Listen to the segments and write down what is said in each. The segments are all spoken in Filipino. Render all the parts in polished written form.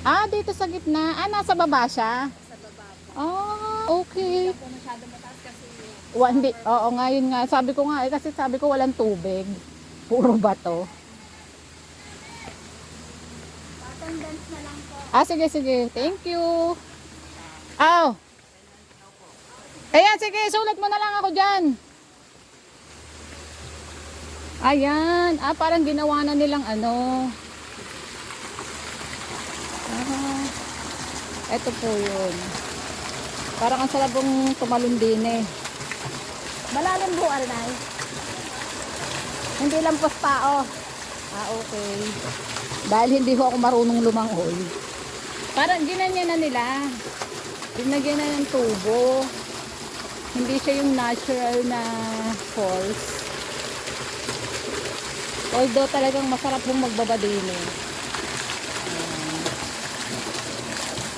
Ah, dito sa gitna. Ah, nasa baba siya. Sa baba po. Ah, Hindi okay. po masyado mataas kasi Hindi. summer. Oo nga, yun nga. Sabi ko nga, kasi sabi ko walang tubig. Puro bato. Attendance na lang po. Ah, sige, sige. Thank you. Aw. Ayan, sige. Sulat mo na lang ako dyan. Ayan. Ah, parang ginawa na nilang ano. Ah, eto po yun. Parang ang salabong tumalon din eh. Malalim po, Arnay. Hindi lang po tao. Ah, okay. Dahil hindi ho ako marunong lumangoy. Parang ginanyan na nila. Dinagyan na ng tubo. Hindi siya yung natural na falls. Although talagang masarap hong magbaba din eh.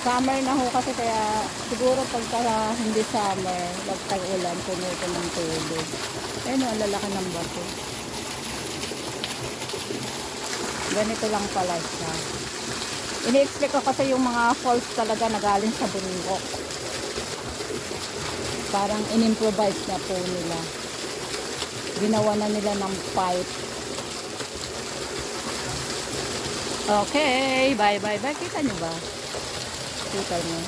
Summer na ho kasi kaya siguro pagka hindi summer, pag tag-ulan, puno ito ng tubig. Ayun o, ang lalaki ng bato. Ganito lang pala siya. Ini-expect ko kasi yung mga falls talaga na galing sa bundok. Parang in-improvise na po nila. Ginawa na nila ng pipe. Okay, bye bye bye. Kita nyo ba? Kita nyo.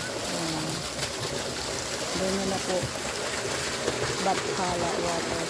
Doon na po. Bathala water.